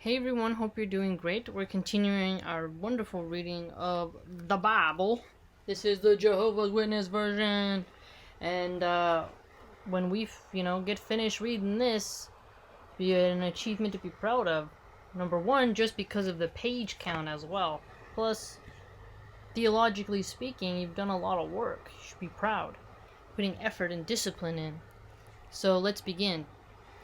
Hey everyone, hope you're doing great. We're continuing our wonderful reading of the Bible. This is the Jehovah's Witness version. And when we, get finished reading this, be an achievement to be proud of. Number one, just because of the page count as well. Plus, theologically speaking, you've done a lot of work. You should be proud. Putting effort and discipline in. So let's begin.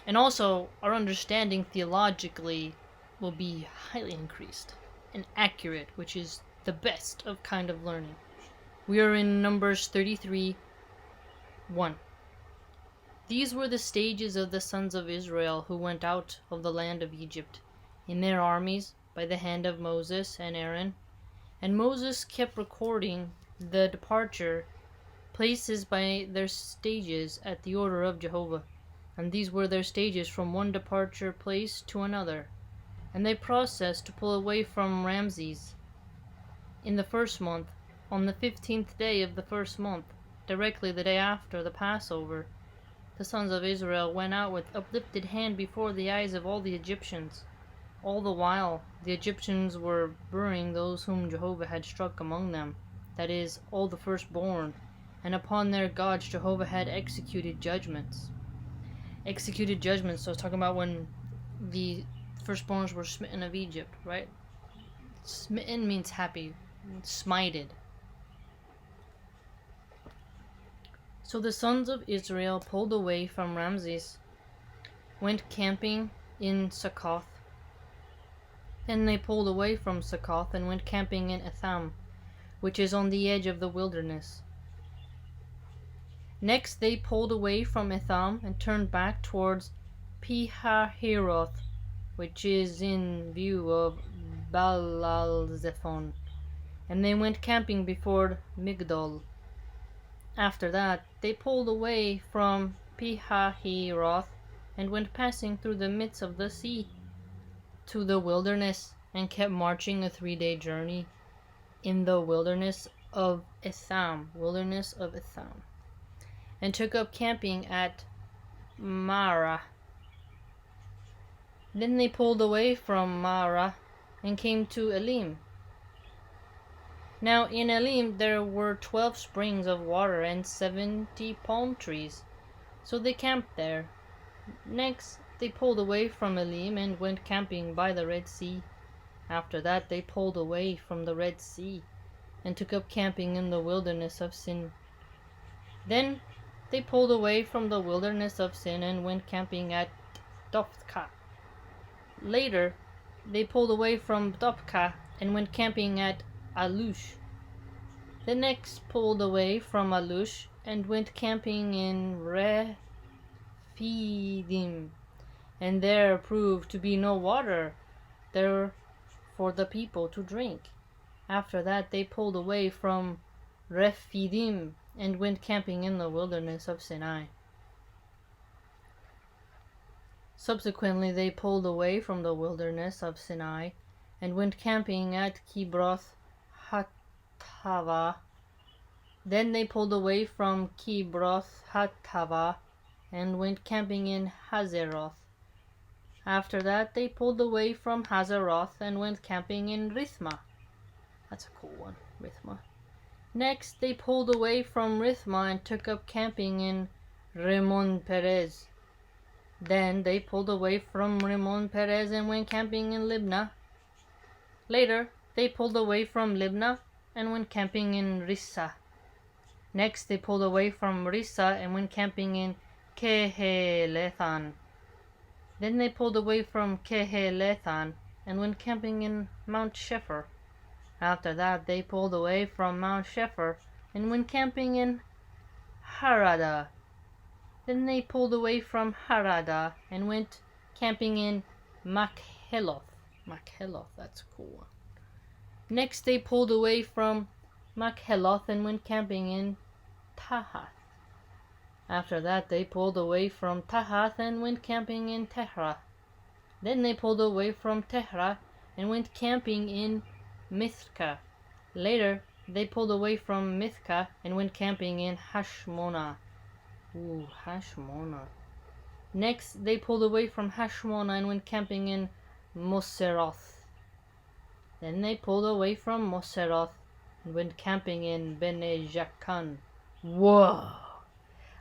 And also, our understanding theologically will be highly increased and accurate, which is the best of kind of learning. We are in Numbers 33:1. These were the stages of the sons of Israel who went out of the land of Egypt, in their armies, by the hand of Moses and Aaron. And Moses kept recording the departure places by their stages at the order of Jehovah. And these were their stages from one departure place to another. And they processed to pull away from Ramses in the first month, on the 15th day of the first month, directly the day after the Passover. The sons of Israel went out with uplifted hand before the eyes of all the Egyptians. All the while the Egyptians were burying those whom Jehovah had struck among them, that is, all the firstborn, and upon their gods Jehovah had executed judgments. So it's talking about when the firstborns were smitten of Egypt, right? Smitten means happy, smited. So the sons of Israel pulled away from Ramses, went camping in Succoth. Then they pulled away from Succoth and went camping in Etham, which is on the edge of the wilderness. Next they pulled away from Etham and turned back towards Pihahiroth, which is in view of Baal-zephon, and they went camping before Migdol. After that they pulled away from Pihahiroth and went passing through the midst of the sea to the wilderness, and kept marching a 3-day journey in the wilderness of Etham, and took up camping at Marah. Then they pulled away from Marah and came to Elim. Now in Elim there were 12 springs of water and 70 palm trees, so they camped there. Next they pulled away from Elim and went camping by the Red Sea. After that they pulled away from the Red Sea and took up camping in the wilderness of Sin. Then they pulled away from the wilderness of Sin and went camping at Dophkah. Later they pulled away from Dophkah and went camping at Alush. The next pulled away from Alush and went camping in Rephidim, and there proved to be no water there for the people to drink. After that they pulled away from Rephidim and went camping in the wilderness of Sinai. Subsequently they pulled away from the wilderness of Sinai and went camping at Kibroth Hattava. Then they pulled away from Kibroth Hattava and went camping in Hazeroth. After that they pulled away from Hazeroth and went camping in Rithmah. That's a cool one, Rithmah. Next they pulled away from Rithmah and took up camping in Rimmon Perez. Then they pulled away from Rimmon Perez and went camping in Libnah. Later they pulled away from Libnah and went camping in Rissa. Next they pulled away from Rissa and went camping in Kehelethan. Then they pulled away from Kehelethan and went camping in Mount Shepher. After that they pulled away from Mount Shepher and went camping in Harada. Then they pulled away from Harada and went camping in Makheloth. That's a cool one. Next they pulled away from Makheloth and went camping in Tahath. After that they pulled away from Tahath and went camping in Tehra. Then they pulled away from Tehra and went camping in Mithka. Later they pulled away from Mithka and went camping in Hashmona. Hashmona. Next they pulled away from Hashmona and went camping in Moseroth. Then they pulled away from Moseroth and went camping in Bene Jaakan. Whoa!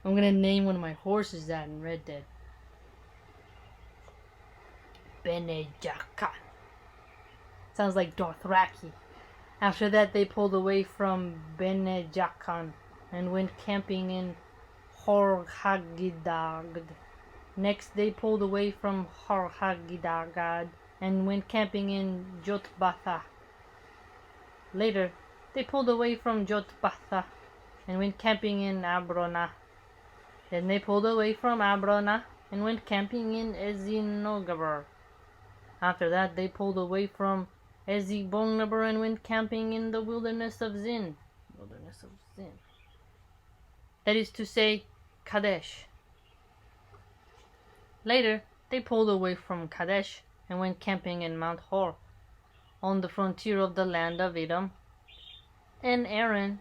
I'm gonna name one of my horses that in Red Dead. Bene Jaakan. Sounds like Dothraki. After that, they pulled away from Bene Jaakan and went camping in Hor-Haggidgad. Next, they pulled away from Hor-Haggidgad and went camping in Jotbatha. Later, they pulled away from Jotbatha and went camping in Abrona. Then they pulled away from Abrona and went camping in Ezinogaber. After that, they pulled away from Ezibongnaber and went camping in the wilderness of Zin. That is to say, Kadesh. Later, they pulled away from Kadesh and went camping in Mount Hor, on the frontier of the land of Edom. And Aaron,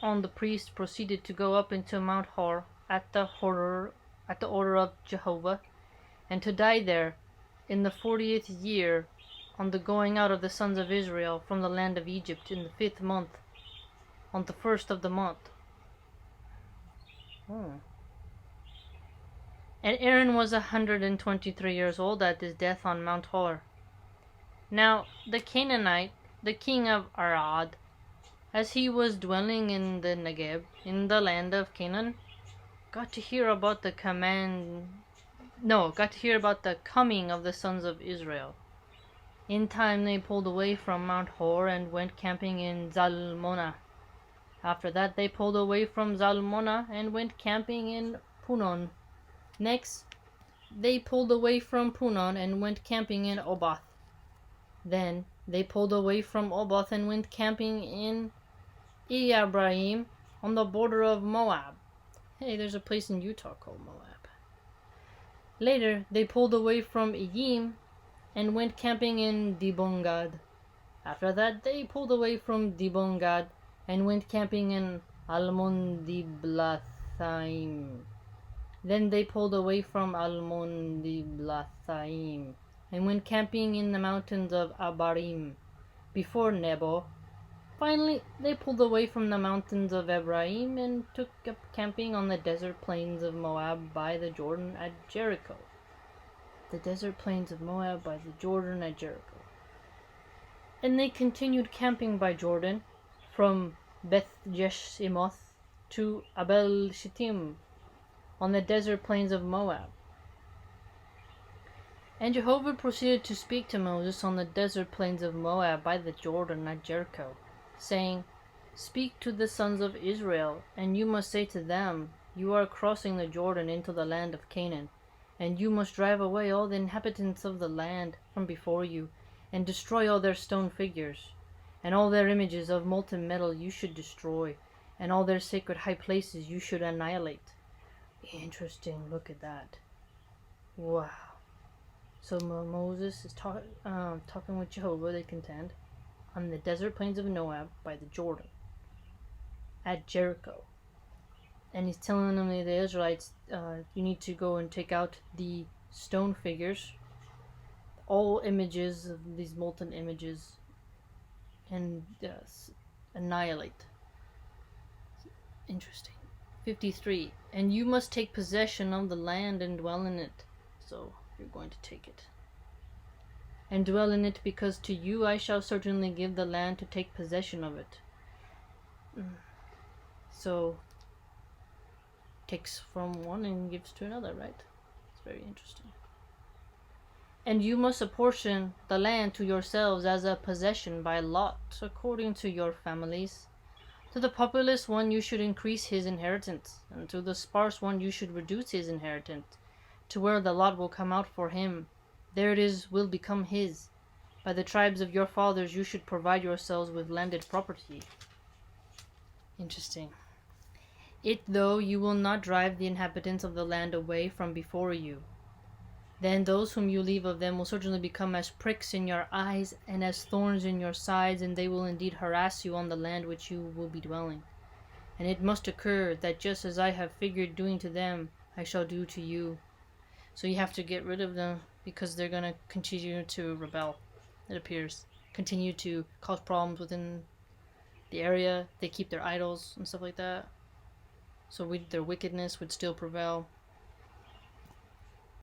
the priest, proceeded to go up into Mount Hor at the order of Jehovah, and to die there in the 40th year, on the going out of the sons of Israel from the land of Egypt in the 5th month, on the 1st of the month. And Aaron was 123 years old at his death on Mount Hor. Now the Canaanite, the king of Arad, as he was dwelling in the Negeb, in the land of Canaan, got to hear about the coming of the sons of Israel. In time they pulled away from Mount Hor and went camping in Zalmonah. After that they pulled away from Zalmonah and went camping in Punon. Next, they pulled away from Punon and went camping in Oboth. Then they pulled away from Oboth and went camping in Iyabrahim on the border of Moab. Hey, there's a place in Utah called Moab. Later, they pulled away from Iyim and went camping in Dibongad. After that, they pulled away from Dibongad and went camping in Almon-Diblathaim. Then they pulled away from Almon-Diblathaim and went camping in the mountains of Abarim, before Nebo. Finally, they pulled away from the mountains of Ephraim and took up camping on the desert plains of Moab by the Jordan at Jericho. The desert plains of Moab by the Jordan at Jericho. And they continued camping by Jordan from Beth-Jeshimoth to Abel-Shittim on the desert plains of Moab. And Jehovah proceeded to speak to Moses on the desert plains of Moab by the Jordan at Jericho, saying, "Speak to the sons of Israel, and you must say to them, you are crossing the Jordan into the land of Canaan, and you must drive away all the inhabitants of the land from before you, and destroy all their stone figures, and all their images of molten metal you should destroy, and all their sacred high places you should annihilate." Interesting, look at that. Wow. So Moses is talking with Jehovah, they contend, on the desert plains of Moab by the Jordan at Jericho. And he's telling them, the Israelites, you need to go and take out the stone figures, all images of these molten images, and annihilate. Interesting. 53. And you must take possession of the land and dwell in it. So you're going to take it and dwell in it, because to you I shall certainly give the land to take possession of it. So takes from one and gives to another, right? It's very interesting. And you must apportion the land to yourselves as a possession by lot, according to your families. To the populous one you should increase his inheritance, and to the sparse one you should reduce his inheritance, to where the lot will come out for him. There it will become his. By the tribes of your fathers you should provide yourselves with landed property. Interesting. Though you will not drive the inhabitants of the land away from before you, then those whom you leave of them will certainly become as pricks in your eyes and as thorns in your sides, and they will indeed harass you on the land which you will be dwelling. And it must occur that just as I have figured doing to them, I shall do to you. So you have to get rid of them, because they're gonna continue to rebel. It appears continue to cause problems within the area. They keep their idols and stuff like that. So their wickedness would still prevail.